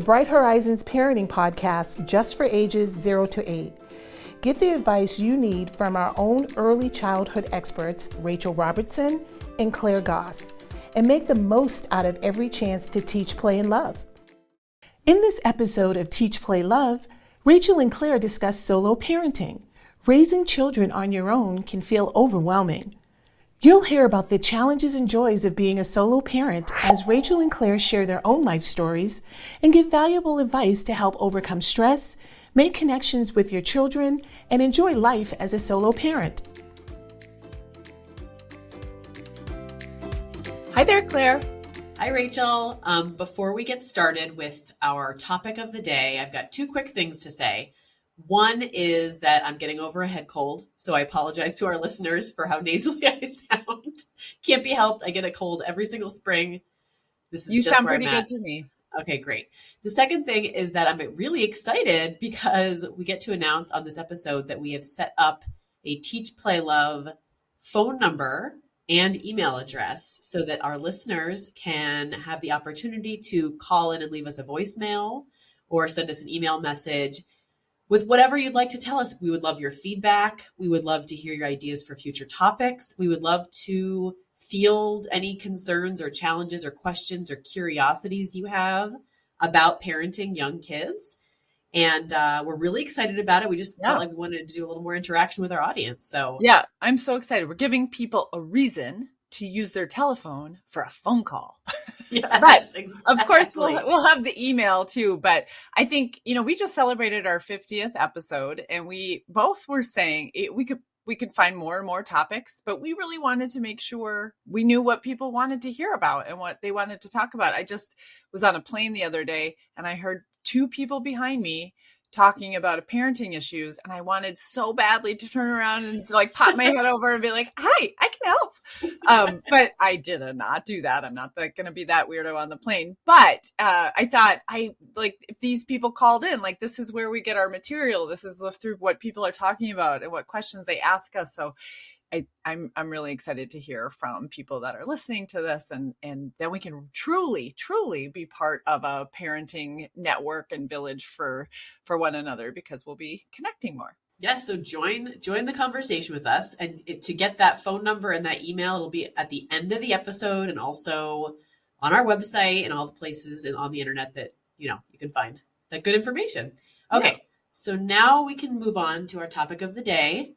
Bright Horizons parenting podcast just for ages 0 to 8. Get the advice you need from our own early childhood experts, Rachel Robertson and Claire Goss, and make the most out of every chance to teach, play, and love. In this episode of Teach, Play, Love, Rachel and Claire discuss solo parenting. Raising children on your own can feel overwhelming. You'll hear about the challenges and joys of being a solo parent as Rachel and Claire share their own life stories and give valuable advice to help overcome stress, make connections with your children, and enjoy life as a solo parent. Hi there, Claire. Hi, Rachel. Before we get started with our topic of the day, I've got two quick things to say. One is that I'm getting over a head cold, so I apologize to our listeners for how nasally I sound. Can't be helped. I get a cold every single spring. This is just where I'm at. You sound pretty good to me. Okay, great. The second thing is that I'm really excited because we get to announce on this episode that we have set up a Teach, Play, Love phone number and email address so that our listeners can have the opportunity to call in and leave us a voicemail or send us an email message with whatever you'd like to tell us. We would love your feedback. We would love to hear your ideas for future topics. We would love to field any concerns or challenges or questions or curiosities you have about parenting young kids. And we're really excited about it. We just felt like we wanted to do a little more interaction with our audience. So yeah, I'm so excited. We're giving people a reason to use their telephone for a phone call. Yes, but exactly. Of course, we'll have the email too. But I think, we just celebrated our 50th episode and we both were saying we could find more and more topics, but we really wanted to make sure we knew what people wanted to hear about and what they wanted to talk about. I just was on a plane the other day and I heard two people behind me talking about parenting issues. And I wanted so badly to turn around and pop my head over and be like, hi, I can help. But I did not do that. I'm not going to be that weirdo on the plane. But I thought if these people called in, this is where we get our material. This is through what people are talking about and what questions they ask us. So I'm really excited to hear from people that are listening to this, and then we can truly be part of a parenting network and village for one another because we'll be connecting more. Yes, so join the conversation with us, and to get that phone number and that email, it'll be at the end of the episode and also on our website and all the places and on the internet that you can find that good information. Okay, So now we can move on to our topic of the day.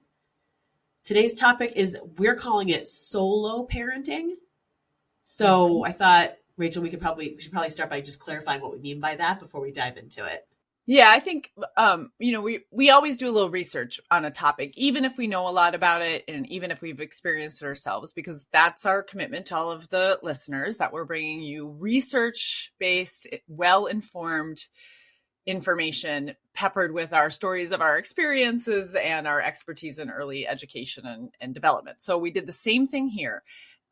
Today's topic is, we're calling it solo parenting. So I thought, Rachel, we should probably start by just clarifying what we mean by that before we dive into it. Yeah, I think, we always do a little research on a topic, even if we know a lot about it and even if we've experienced it ourselves, because that's our commitment to all of the listeners, that we're bringing you research-based, well-informed information peppered with our stories of our experiences and our expertise in early education and development. So we did the same thing here.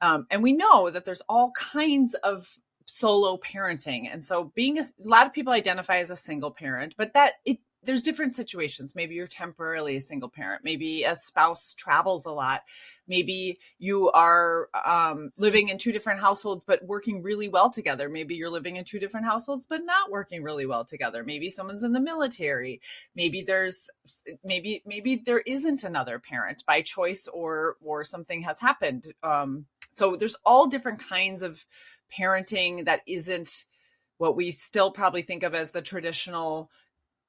And we know that there's all kinds of solo parenting. And so a lot of people identify as a single parent, but there's different situations. Maybe you're temporarily a single parent. Maybe a spouse travels a lot. Maybe you are living in two different households, but working really well together. Maybe you're living in two different households, but not working really well together. Maybe someone's in the military. Maybe there isn't another parent by choice or something has happened. So there's all different kinds of parenting that isn't what we still probably think of as the traditional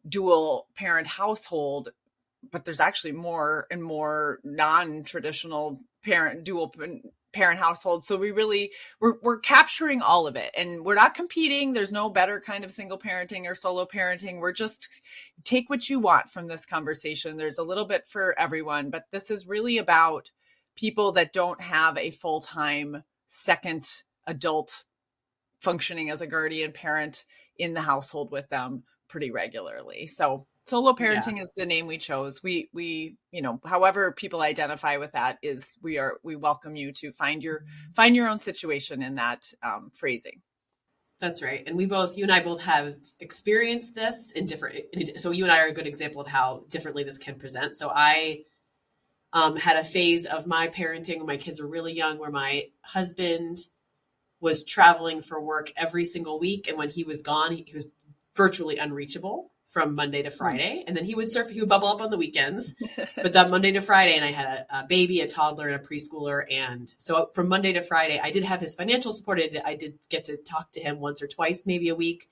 dual parent household, but there's actually more and more non-traditional dual parent households. So we're capturing all of it, and we're not competing. There's no better kind of single parenting or solo parenting. We're just take what you want from this conversation. There's a little bit for everyone, but this is really about people that don't have a full-time second adult functioning as a guardian parent in the household with them pretty regularly. So solo parenting is the name we chose. We however people identify with that is, we welcome you to find your own situation in that phrasing. That's right. And you and I both have experienced this so you and I are a good example of how differently this can present. So I had a phase of my parenting when my kids were really young, where my husband was traveling for work every single week. And when he was gone, he was virtually unreachable from Monday to Friday. And then he would bubble up on the weekends, but that Monday to Friday, and I had a baby, a toddler, and a preschooler. And so from Monday to Friday, I did have his financial support. I did get to talk to him once or twice, maybe a week.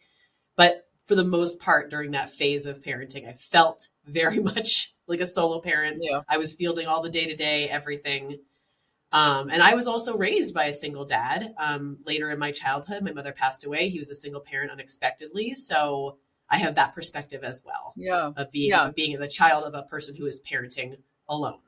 But for the most part, during that phase of parenting, I felt very much like a solo parent. Yeah. I was fielding all the day-to-day, everything. And I was also raised by a single dad. Later in my childhood, my mother passed away. He was a single parent unexpectedly. So I have that perspective as well. Yeah. Of being the child of a person who is parenting alone.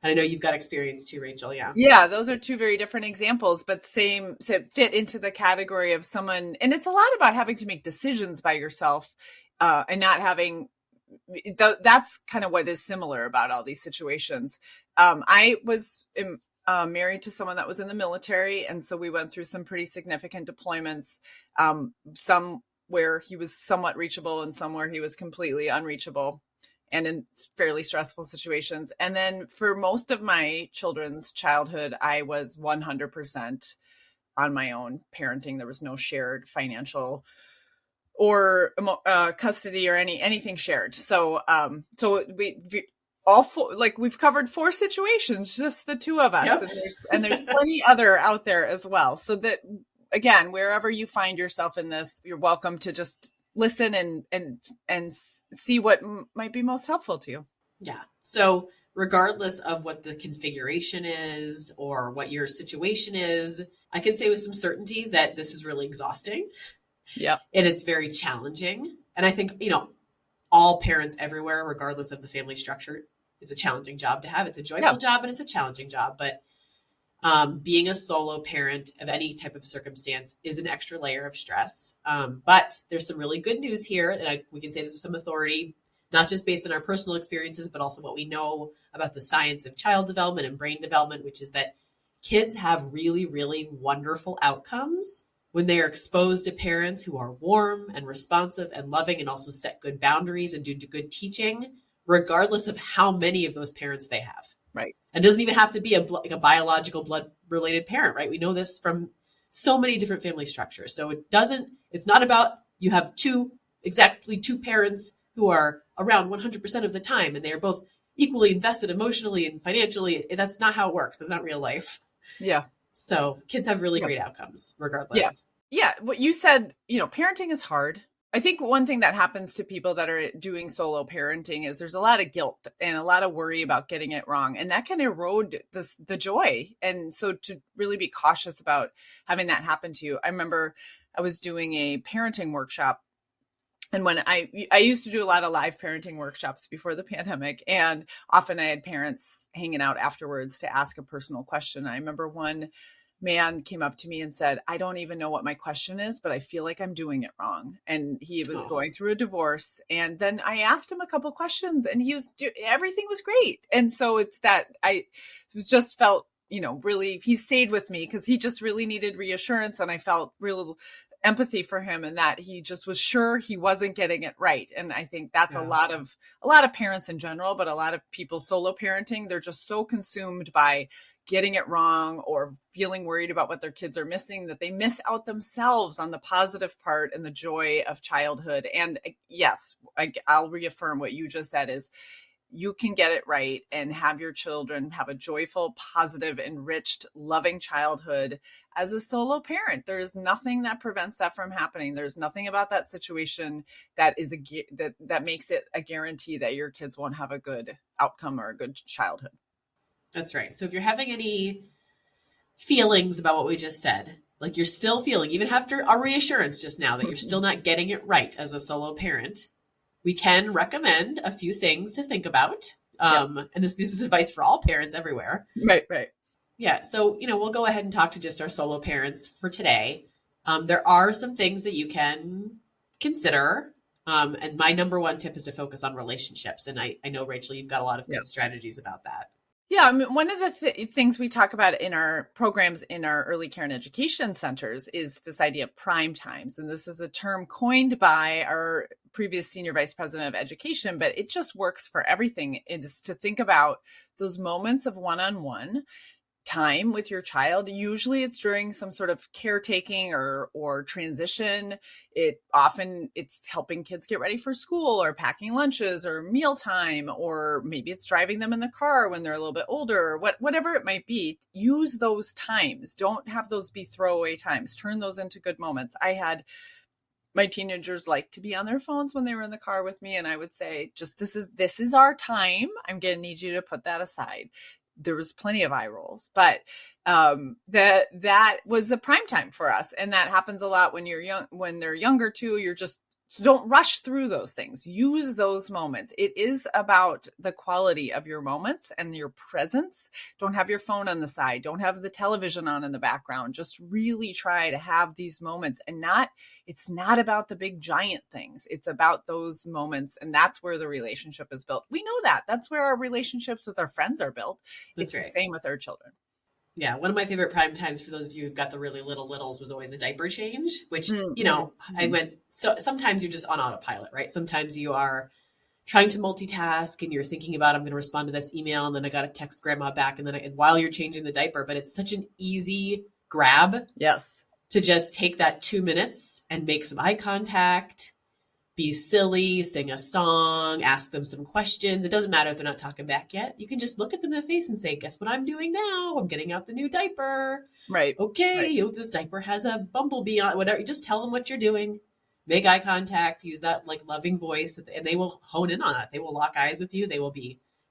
And I know you've got experience too, Rachel. Yeah. Yeah. Those are two very different examples, but fit into the category of someone. And it's a lot about having to make decisions by yourself, and not having, that's kind of what is similar about all these situations. I was married to someone that was in the military. And so we went through some pretty significant deployments, some where he was somewhat reachable and some where he was completely unreachable and in fairly stressful situations. And then for most of my children's childhood, I was 100% on my own parenting. There was no shared financial or custody or anything shared. So we all four, like we've covered 4 situations, just the 2 of us. Yep. And there's plenty other out there as well. So that, again, wherever you find yourself in this, you're welcome to just listen and see what might be most helpful to you. Yeah. So regardless of what the configuration is or what your situation is, I can say with some certainty that this is really exhausting. Yeah. And it's very challenging. And I think, all parents everywhere, regardless of the family structure, it's a challenging job to have. It's a joyful job and it's a challenging job. But being a solo parent of any type of circumstance is an extra layer of stress. But there's some really good news here, and we can say this with some authority, not just based on our personal experiences, but also what we know about the science of child development and brain development, which is that kids have really, really wonderful outcomes when they are exposed to parents who are warm and responsive and loving and also set good boundaries and do good teaching, regardless of how many of those parents they have. Right. And it doesn't even have to be a biological blood related parent, right? We know this from so many different family structures. So it's not about you have exactly two parents who are around 100% of the time and they are both equally invested emotionally and financially. That's not how it works. That's not real life. Yeah. So kids have really great outcomes regardless. Yeah. What you said, parenting is hard. I think one thing that happens to people that are doing solo parenting is there's a lot of guilt and a lot of worry about getting it wrong. And that can erode the joy. And so to really be cautious about having that happen to you. I remember I was doing a parenting workshop. And when I used to do a lot of live parenting workshops before the pandemic, and often I had parents hanging out afterwards to ask a personal question. I remember one man came up to me and said, I don't even know what my question is, but I feel like I'm doing it wrong. And he was going through a divorce. And then I asked him a couple of questions and everything was great. And so it's that I just felt, really, he stayed with me because he just really needed reassurance. And I felt real empathy for him and that he just was sure he wasn't getting it right. And I think that's a lot of parents in general, but a lot of people solo parenting, they're just so consumed by getting it wrong or feeling worried about what their kids are missing that they miss out themselves on the positive part and the joy of childhood. And yes, I'll reaffirm what you just said is you can get it right and have your children have a joyful, positive, enriched, loving childhood as a solo parent. There's nothing that prevents that from happening. There's nothing about that situation that is that makes it a guarantee that your kids won't have a good outcome or a good childhood. That's right. So if you're having any feelings about what we just said, like you're still feeling, even after our reassurance just now, that you're still not getting it right as a solo parent, we can recommend a few things to think about. And this is advice for all parents everywhere. Right. Yeah. So, we'll go ahead and talk to just our solo parents for today. There are some things that you can consider. And my number one tip is to focus on relationships. And I know, Rachel, you've got a lot of good strategies about that. Yeah, I mean, one of the things we talk about in our programs in our early care and education centers is this idea of prime times. And this is a term coined by our previous senior vice president of education, but it just works for everything. It is to think about those moments of one-on-one time with your child. Usually it's during some sort of caretaking or transition. It's helping kids get ready for school or packing lunches or mealtime, or maybe it's driving them in the car when they're a little bit older, or whatever it might be. Use those times. Don't have those be throwaway times. Turn those into good moments. I had my teenagers like to be on their phones when they were in the car with me. And I would say, just, this is our time. I'm going to need you to put that aside. There was plenty of eye rolls, but that was a prime time for us. And that happens a lot when when they're younger too. So don't rush through those things. Use those moments. It is about the quality of your moments and your presence. Don't have your phone on the side. Don't have the television on in the background. Just really try to have these moments, and it's not about the big giant things. It's about those moments. And that's where the relationship is built. We know that. That's where our relationships with our friends are built. It's right. The same with our children. Yeah, one of my favorite prime times for those of you who've got the really littles was always a diaper change, which, I went, so sometimes you're just on autopilot, right? Sometimes you are trying to multitask and you're thinking about, I'm going to respond to this email, and then I got to text grandma back, and then while you're changing the diaper, but it's such an easy grab. Yes. To just take that 2 minutes and make some eye contact, be silly, sing a song, ask them some questions. It doesn't matter if they're not talking back yet. You can just look at them in the face and say, guess what I'm doing now? I'm getting out the new diaper. Right. Okay. Right. This diaper has a bumblebee on it, whatever. You just tell them what you're doing. Make eye contact, use that like loving voice, and they will hone in on it. They will lock eyes with you.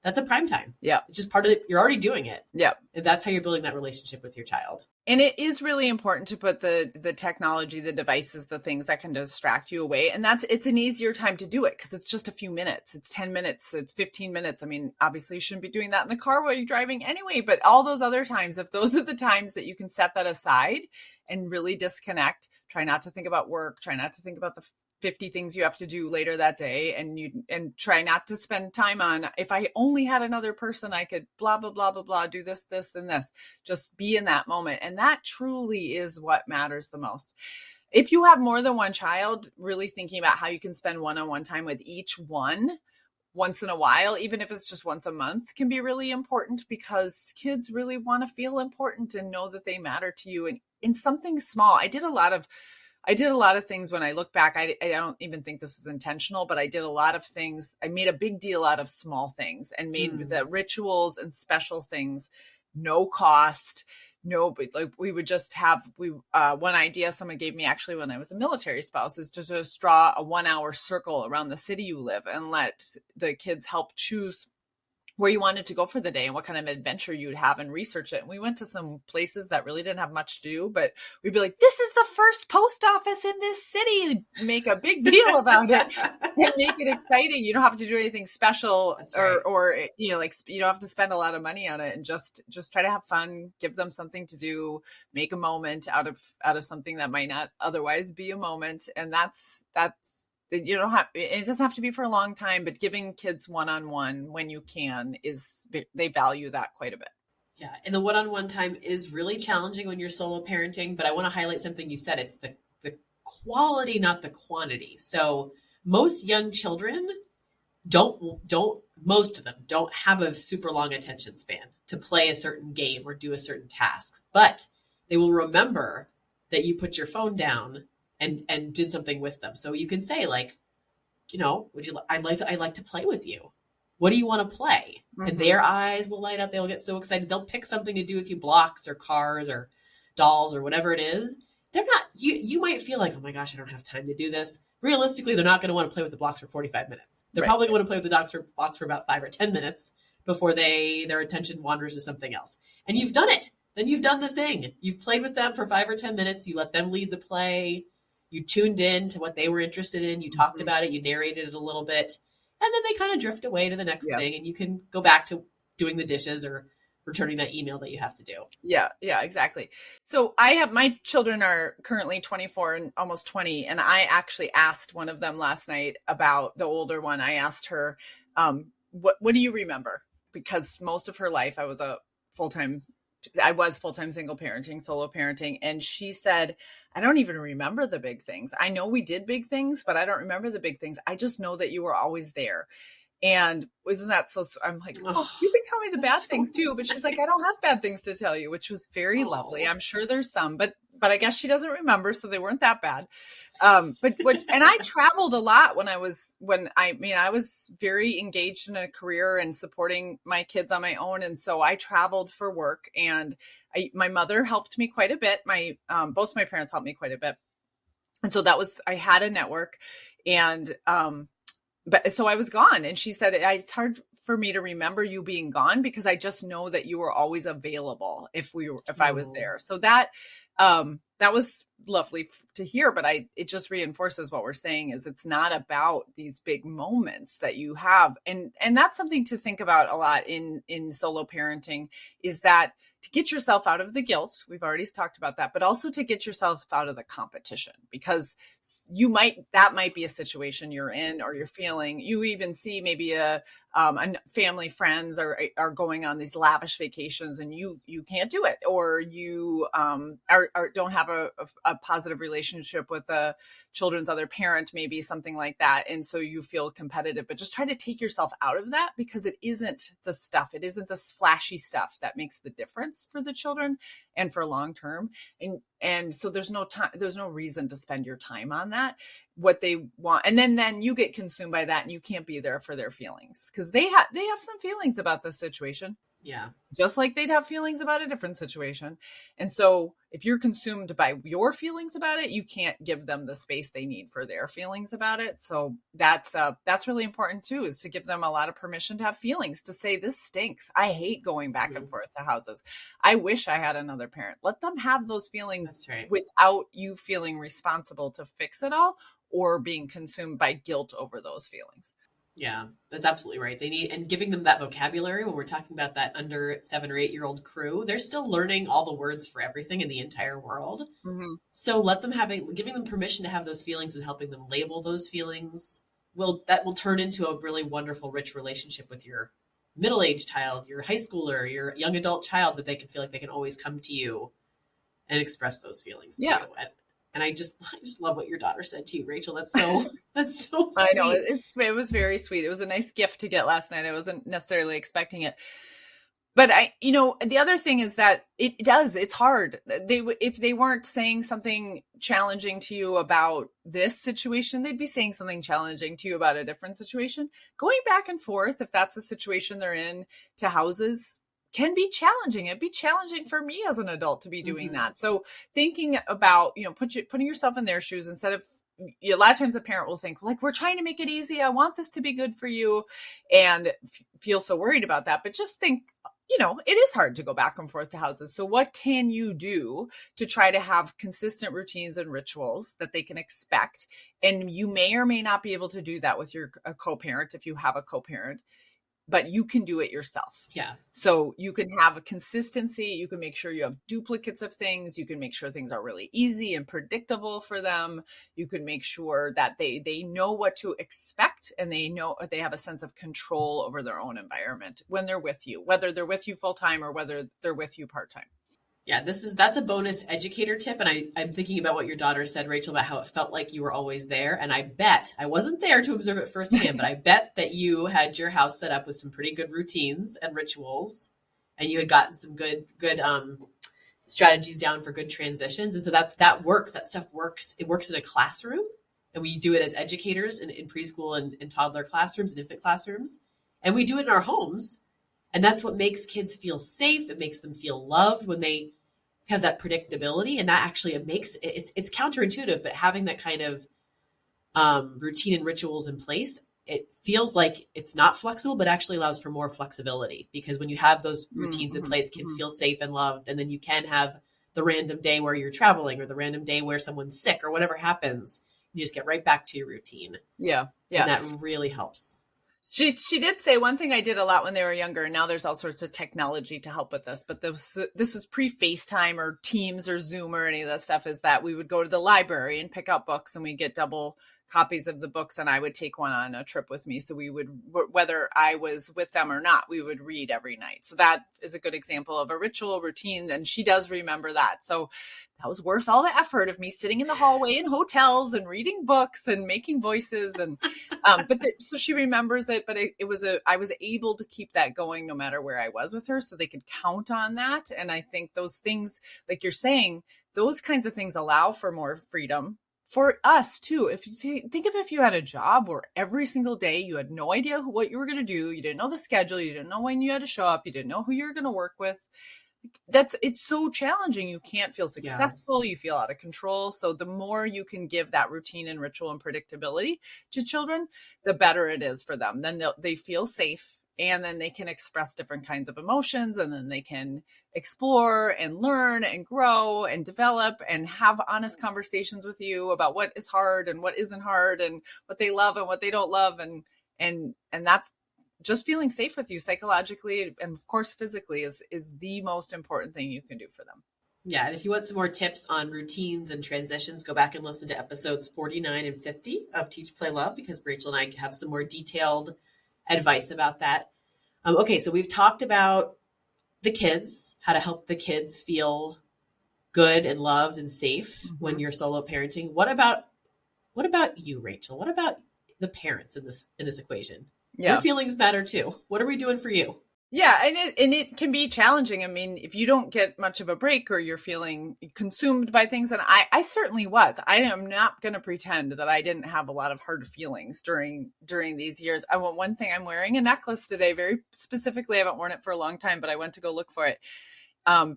That's a prime time. Yeah. It's just part of it. You're already doing it. Yeah. And that's how you're building that relationship with your child. And it is really important to put the technology, the devices, the things that can distract you away. And it's an easier time to do it because it's just a few minutes. It's 10 minutes. It's 15 minutes. I mean, obviously you shouldn't be doing that in the car while you're driving anyway, but all those other times, if those are the times that you can set that aside and really disconnect, try not to think about work, try not to think about the 50 things you have to do later that day, and try not to spend time on, if I only had another person, I could blah, blah, blah, blah, blah, do this, and this. Just be in that moment. And that truly is what matters the most. If you have more than one child, really thinking about how you can spend one-on-one time with each one once in a while, even if it's just once a month, can be really important, because kids really want to feel important and know that they matter to you. And in something small, I did a lot of things when I look back. I don't even think this was intentional, but I did a lot of things. I made a big deal out of small things and made the rituals and special things no cost. But like we would just have, one idea someone gave me actually when I was a military spouse is to just draw a 1 hour circle around the city you live and let the kids help choose where you wanted to go for the day and what kind of adventure you'd have, and research it. And we went to some places that really didn't have much to do, but we'd be like, this is the first post office in this city. Make a big deal about it and make it exciting. You don't have to do anything special. That's right. or, you don't have to spend a lot of money on it, and just try to have fun, give them something to do, make a moment out of something that might not otherwise be a moment. And that's, it doesn't have to be for a long time, but giving kids one-on-one when you can they value that quite a bit. Yeah. And the one-on-one time is really challenging when you're solo parenting, but I want to highlight something you said. It's the quality, not the quantity. So most young children most of them don't have a super long attention span to play a certain game or do a certain task, but they will remember that you put your phone down and did something with them. So you can say, like, I'd like to play with you. What do you want to play? Mm-hmm. And their eyes will light up. They'll get so excited. They'll pick something to do with you, blocks or cars or dolls or whatever it is. They're not, you might feel like, oh my gosh, I don't have time to do this. Realistically, they're not going to want to play with the blocks for 45 minutes. They're probably going to play with the blocks for about 5 or 10 minutes before their attention wanders to something else. And you've done it. Then you've done the thing. You've played with them for 5 or 10 minutes. You let them lead the play. You tuned in to what they were interested in. You talked about it. You narrated it a little bit. And then they kind of drift away to the next thing. And you can go back to doing the dishes or returning that email that you have to do. Yeah, exactly. So my children are currently 24 and almost 20. And I actually asked one of them last night about the older one. I asked her, what do you remember? Because most of her life I was full-time single parenting, solo parenting. And she said, I don't even remember the big things. I know we did big things, but I don't remember the big things. I just know that you were always there. And wasn't that so, I'm like, oh, you can tell me the bad things too. But she's like, I don't have bad things to tell you, which was very lovely. I'm sure there's some, but I guess she doesn't remember. So they weren't that bad. And I traveled a lot I was very engaged in a career and supporting my kids on my own. And so I traveled for work, and my mother helped me quite a bit. Both my parents helped me quite a bit. And so I had a network, and, but so I was gone, and she said, it's hard for me to remember you being gone because I just know that you were always available if I was there. So that was lovely to hear, but it just reinforces what we're saying is it's not about these big moments that you have. And that's something to think about a lot in solo parenting, is that to get yourself out of the guilt, we've already talked about that, but also to get yourself out of the competition, because that might be a situation you're in or you're feeling. You even see maybe a family, friends are going on these lavish vacations, and you can't do it, or you don't have a positive relationship with a children's other parent, maybe something like that, and so you feel competitive. But just try to take yourself out of that, because it isn't this flashy stuff that makes the difference for the children and for long term. And so there's no reason to spend your time on that, what they want. And then you get consumed by that, and you can't be there for their feelings, because they have some feelings about this situation. Yeah. Just like they'd have feelings about a different situation. And so if you're consumed by your feelings about it, you can't give them the space they need for their feelings about it. So that's really important too, is to give them a lot of permission to have feelings, to say, this stinks. I hate going back and forth to houses. I wish I had another parent. Let them have those feelings. That's right. Without you feeling responsible to fix it all or being consumed by guilt over those feelings. Yeah, that's absolutely right. They need, and giving them that vocabulary when we're talking about that under 7 or 8 year old crew, they're still learning all the words for everything in the entire world. Mm-hmm. So let them giving them permission to have those feelings and helping them label those feelings will turn into a really wonderful, rich relationship with your middle-aged child, your high schooler, your young adult child, that they can feel like they can always come to you and express those feelings to you. And I just love what your daughter said to you, Rachel. That's so sweet. I know, it was very sweet. It was a nice gift to get last night. I wasn't necessarily expecting it, but the other thing is that it's hard. If they weren't saying something challenging to you about this situation, they'd be saying something challenging to you about a different situation. Going back and forth, if that's a situation they're in, to houses can be challenging. It'd be challenging for me as an adult to be doing that. So thinking about, putting yourself in their shoes, instead of, a lot of times a parent will think, like, we're trying to make it easy. I want this to be good for you, and feel so worried about that. But just think, it is hard to go back and forth to houses. So what can you do to try to have consistent routines and rituals that they can expect? And you may or may not be able to do that with a co-parent if you have a co-parent, but you can do it yourself. Yeah. So you can have a consistency. You can make sure you have duplicates of things. You can make sure things are really easy and predictable for them. You can make sure that they know what to expect, and they have a sense of control over their own environment when they're with you, whether they're with you full time or whether they're with you part time. Yeah, that's a bonus educator tip. And I'm thinking about what your daughter said, Rachel, about how it felt like you were always there. And I bet, I wasn't there to observe it firsthand, but I bet that you had your house set up with some pretty good routines and rituals, and you had gotten some good strategies down for good transitions. And so that works. That stuff works. It works in a classroom, and we do it as educators in preschool and toddler classrooms and infant classrooms. And we do it in our homes. And that's what makes kids feel safe. It makes them feel loved when they have that predictability. And that actually, it's counterintuitive, but having that kind of routine and rituals in place, it feels like it's not flexible, but actually allows for more flexibility, because when you have those routines in place, kids feel safe and loved. And then you can have the random day where you're traveling, or the random day where someone's sick, or whatever happens. You just get right back to your routine. Yeah. And that really helps. She did say one thing I did a lot when they were younger, and now there's all sorts of technology to help with this, but this was pre-FaceTime or Teams or Zoom or any of that stuff, is that we would go to the library and pick out books, and we get double copies of the books, and I would take one on a trip with me. So we would, whether I was with them or not, we would read every night. So that is a good example of a ritual routine. And she does remember that. So that was worth all the effort of me sitting in the hallway in hotels and reading books and making voices. And, so she remembers it, but I was able to keep that going no matter where I was with her, so they could count on that. And I think those things, like you're saying, those kinds of things allow for more freedom for us too. If you think of if you had a job where every single day you had no idea what you were going to do, you didn't know the schedule, you didn't know when you had to show up, you didn't know who you were going to work with. It's so challenging. You can't feel successful. You feel out of control. So the more you can give that routine and ritual and predictability to children, the better it is for them. Then they feel safe, and then they can express different kinds of emotions, and then they can explore and learn and grow and develop and have honest conversations with you about what is hard and what isn't hard and what they love and what they don't love. And that's just feeling safe with you psychologically and of course physically is the most important thing you can do for them. Yeah. And if you want some more tips on routines and transitions, go back and listen to episodes 49 and 50 of Teach, Play, Love, because Rachel and I have some more detailed advice about that. Okay. So we've talked about the kids, how to help the kids feel good and loved and safe when you're solo parenting. What about you, Rachel? What about the parents in this equation? Yeah. Your feelings matter too. What are we doing for you? Yeah. And it can be challenging. I mean, if you don't get much of a break or you're feeling consumed by things, and I certainly was. I am not going to pretend that I didn't have a lot of hard feelings during these years. I want one thing, I'm wearing a necklace today, very specifically. I haven't worn it for a long time, but I went to go look for it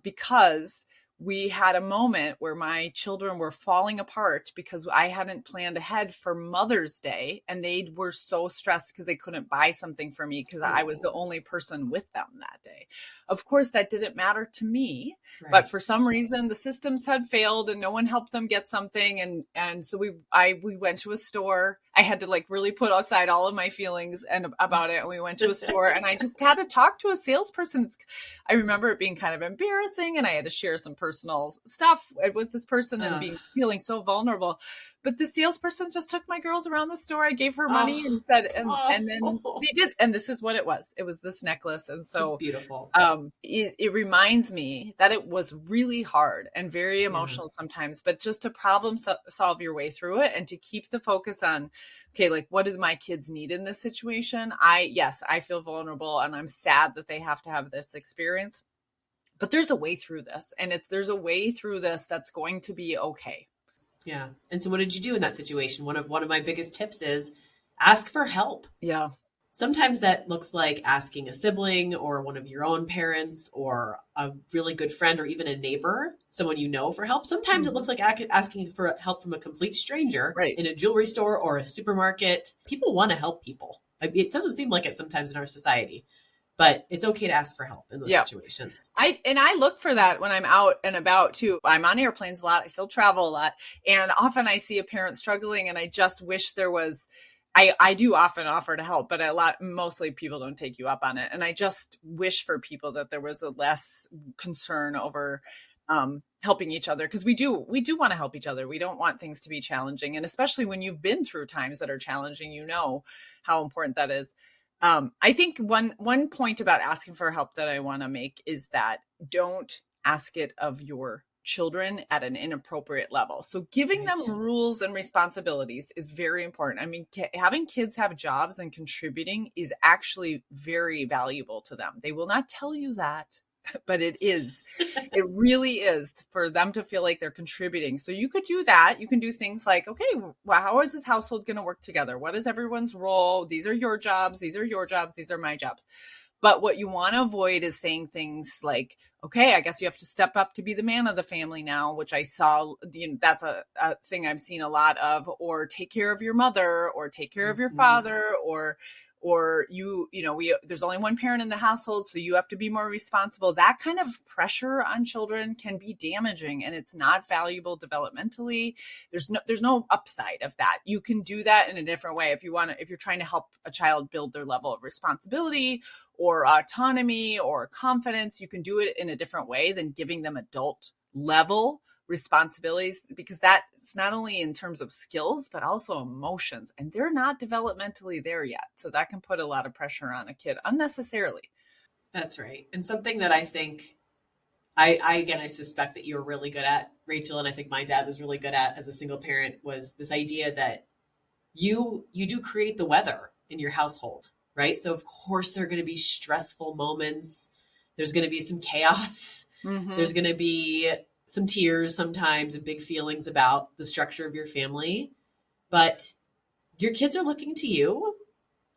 because we had a moment where my children were falling apart because I hadn't planned ahead for Mother's Day, and they were so stressed because they couldn't buy something for me because I was the only person with them that day. Of course, that didn't matter to me, but for some reason the systems had failed and no one helped them get something. And so we went to a store. I had to really put aside all of my feelings about it. And we went to a store and I just had to talk to a salesperson. I remember it being kind of embarrassing, and I had to share some personal stuff with this person and feeling so vulnerable. But the salesperson just took my girls around the store. I gave her money and said, and then they did. And this is what it was. It was this necklace. And so it's beautiful. It reminds me that it was really hard and very emotional sometimes, but just to problem solve your way through it and to keep the focus on, okay, what do my kids need in this situation? I feel vulnerable and I'm sad that they have to have this experience, but there's a way through this, and there's a way through this that's going to be okay. Yeah. And so what did you do in that situation? One of my biggest tips is ask for help. Yeah. Sometimes that looks like asking a sibling or one of your own parents or a really good friend or even a neighbor, someone you know, for help. Sometimes it looks like asking for help from a complete stranger in a jewelry store or a supermarket. People want to help people. It doesn't seem like it sometimes in our society, but it's okay to ask for help in those situations. I look for that when I'm out and about too. I'm on airplanes a lot. I still travel a lot. And often I see a parent struggling, and I just wish there was, I do often offer to help, but mostly people don't take you up on it. And I just wish for people that there was a less concern over helping each other, because we do want to help each other. We don't want things to be challenging. And especially when you've been through times that are challenging, you know how important that is. I think one point about asking for help that I want to make is that don't ask it of your children at an inappropriate level. So giving them rules and responsibilities is very important. I mean, having kids have jobs and contributing is actually very valuable to them. They will not tell you that, but it is. It really is, for them to feel like they're contributing. So you could do that. You can do things like, okay, well, how is this household going to work together? What is everyone's role? These are your jobs. These are your jobs. These are my jobs. But what you want to avoid is saying things like, okay, I guess you have to step up to be the man of the family now, which I saw, that's a thing I've seen a lot of, or take care of your mother, or take care of your father, or there's only one parent in the household, so you have to be more responsible. That kind of pressure on children can be damaging, and it's not valuable developmentally. There's no upside of that. You can do that in a different way. If you're trying to help a child build their level of responsibility or autonomy or confidence, you can do it in a different way than giving them adult level responsibilities, because that's not only in terms of skills, but also emotions. And they're not developmentally there yet. So that can put a lot of pressure on a kid unnecessarily. That's right. And something that I think again, I suspect that you're really good at, Rachel, and I think my dad was really good at as a single parent, was this idea that you do create the weather in your household, right? So of course there are going to be stressful moments. There's going to be some chaos. Mm-hmm. There's going to be some tears sometimes and big feelings about the structure of your family. But your kids are looking to you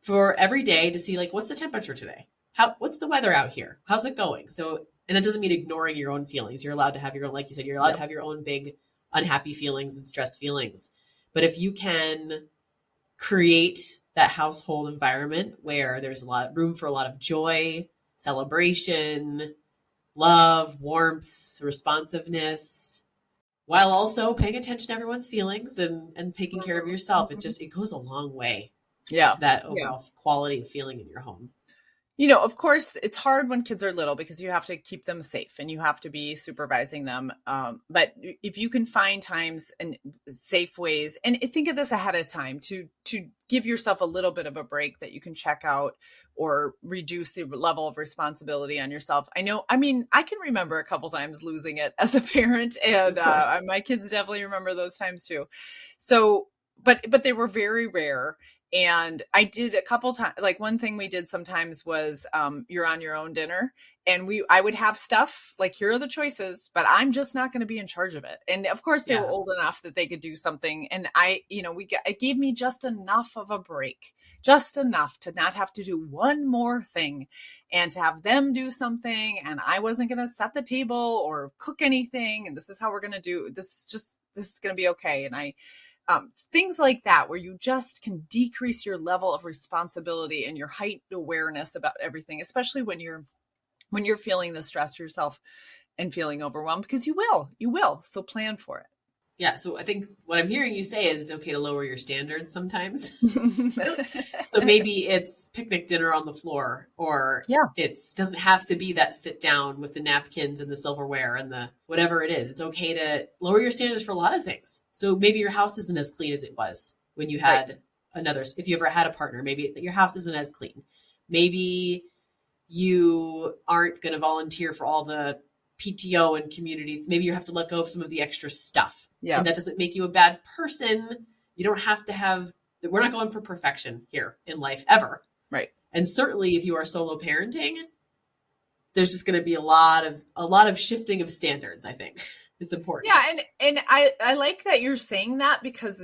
for every day to see, like, what's the temperature today? What's the weather out here? How's it going? So, and that doesn't mean ignoring your own feelings. You're allowed to have your own, like you said, you're allowed to have your own big unhappy feelings and stressed feelings. But if you can create that household environment where there's room for a lot of joy, celebration, love, warmth, responsiveness, while also paying attention to everyone's feelings and taking care of yourself, it goes a long way to that overall quality of feeling in your home. Of course, it's hard when kids are little because you have to keep them safe and you have to be supervising them. But if you can find times and safe ways, and think of this ahead of time to give yourself a little bit of a break that you can check out or reduce the level of responsibility on yourself. I can remember a couple times losing it as a parent, and my kids definitely remember those times too. So, but they were very rare. And I did a couple times, like one thing we did sometimes was you're on your own dinner, and I would have stuff like, here are the choices, but I'm just not going to be in charge of it. And of course they were old enough that they could do something. And it gave me just enough of a break, just enough to not have to do one more thing and to have them do something. And I wasn't going to set the table or cook anything. And this is how we're going to do this. This is going to be okay. And things like that, where you just can decrease your level of responsibility and your heightened awareness about everything, especially when you're feeling the stress yourself and feeling overwhelmed, because you will. So plan for it. Yeah. So I think what I'm hearing you say is it's okay to lower your standards sometimes. So maybe it's picnic dinner on the floor, or it doesn't have to be that sit down with the napkins and the silverware and the whatever it is. It's okay to lower your standards for a lot of things. So maybe your house isn't as clean as it was when you had if you ever had a partner, maybe your house isn't as clean. Maybe you aren't going to volunteer for all the PTO and communities. Maybe you have to let go of some of the extra stuff. Yeah. And that doesn't make you a bad person. You don't have to we're not going for perfection here in life ever. Right. And certainly if you are solo parenting, there's just going to be a lot of shifting of standards, I think. It's important. Yeah. And I like that you're saying that, because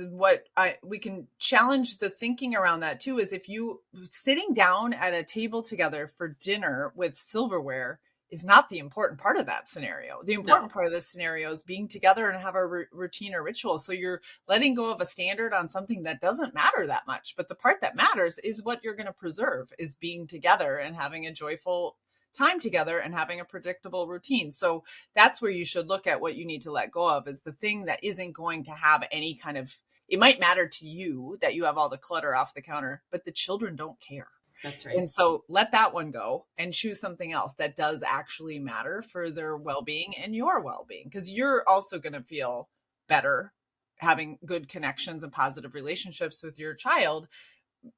we can challenge the thinking around that too, is if you sitting down at a table together for dinner with silverware is not the important part of that scenario. The important part of this scenario is being together and have a routine or ritual. So you're letting go of a standard on something that doesn't matter that much. But the part that matters is what you're going to preserve, is being together and having a joyful time together and having a predictable routine. So that's where you should look at what you need to let go of, is the thing that isn't going to have any kind of, it might matter to you that you have all the clutter off the counter, but the children don't care. That's right. And so let that one go and choose something else that does actually matter for their well-being and your well-being, because you're also going to feel better having good connections and positive relationships with your child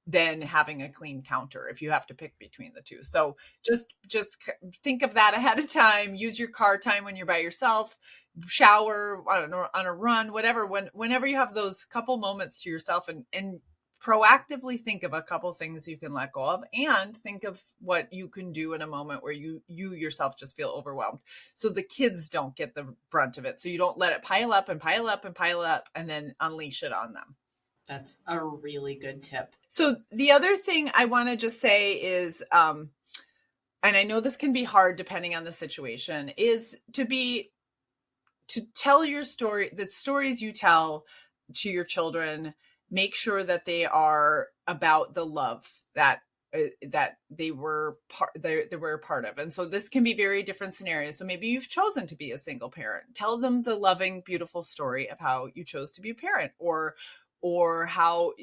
than having a clean counter if you have to pick between the two. So just think of that ahead of time. Use your car time when you're by yourself, shower, I don't know, on a run, whatever, whenever you have those couple moments to yourself, and proactively think of a couple things you can let go of, and think of what you can do in a moment where you yourself just feel overwhelmed, so the kids don't get the brunt of it. So you don't let it pile up and pile up and pile up and then unleash it on them. That's a really good tip. So the other thing I want to just say is, and I know this can be hard depending on the situation, is to tell your story, the stories you tell to your children, make sure that they are about the love that they were a part of. And so this can be very different scenarios. So maybe you've chosen to be a single parent. Tell them the loving, beautiful story of how you chose to be a parent, or how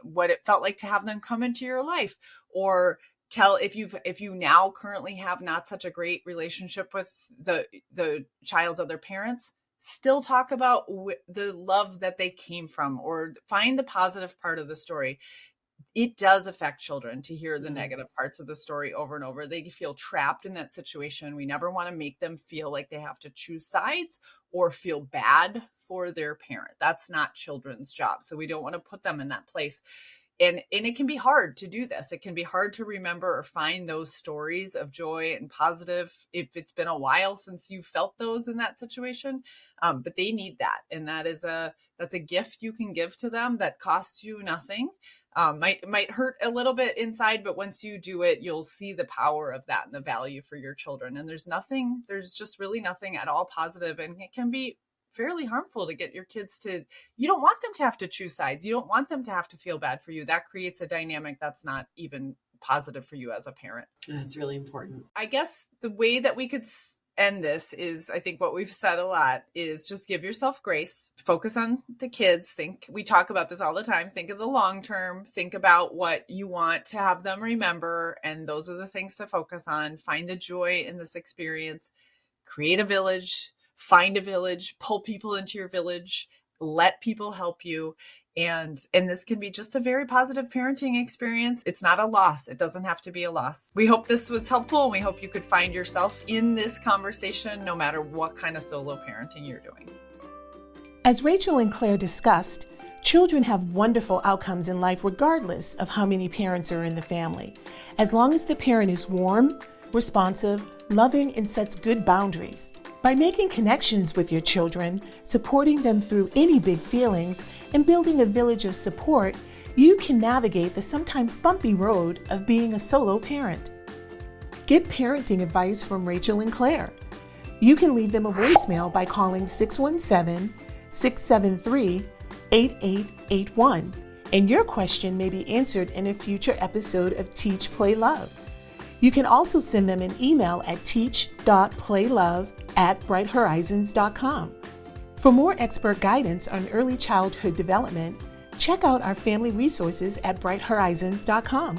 what it felt like to have them come into your life, or tell if you now currently have not such a great relationship with the child's other parents, still talk about the love that they came from, or find the positive part of the story. It does affect children to hear the negative parts of the story over and over. They feel trapped in that situation. We never want to make them feel like they have to choose sides or feel bad for their parent. That's not children's job. So we don't want to put them in that place. And it can be hard to do this. It can be hard to remember or find those stories of joy and positive if it's been a while since you felt those in that situation. But they need that. And that's a gift you can give to them that costs you nothing. Might hurt a little bit inside, but once you do it, you'll see the power of that and the value for your children. And there's just really nothing at all positive, and it can be fairly harmful to get your kids you don't want them to have to choose sides. You don't want them to have to feel bad for you. That creates a dynamic that's not even positive for you as a parent. That's really important. I guess the way that we could end this is, I think what we've said a lot is just give yourself grace, focus on the kids. We talk about this all the time. Think of the long term, think about what you want to have them remember. And those are the things to focus on. Find the joy in this experience, create a village, find a village, pull people into your village, let people help you. And this can be just a very positive parenting experience. It's not a loss. It doesn't have to be a loss. We hope this was helpful, and we hope you could find yourself in this conversation no matter what kind of solo parenting you're doing. As Rachel and Claire discussed, children have wonderful outcomes in life regardless of how many parents are in the family, as long as the parent is warm, responsive, loving, and sets good boundaries. By making connections with your children, supporting them through any big feelings, and building a village of support, you can navigate the sometimes bumpy road of being a solo parent. Get parenting advice from Rachel and Claire. You can leave them a voicemail by calling 617-673-8881, and your question may be answered in a future episode of Teach, Play, Love. You can also send them an email at teach.playlove@brighthorizons.com. For more expert guidance on early childhood development, check out our family resources at brighthorizons.com.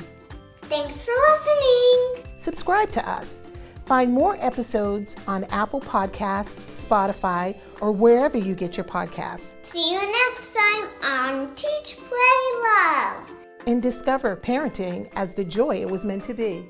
Thanks for listening. Subscribe to us. Find more episodes on Apple Podcasts, Spotify, or wherever you get your podcasts. See you next time on Teach, Play, Love. And discover parenting as the joy it was meant to be.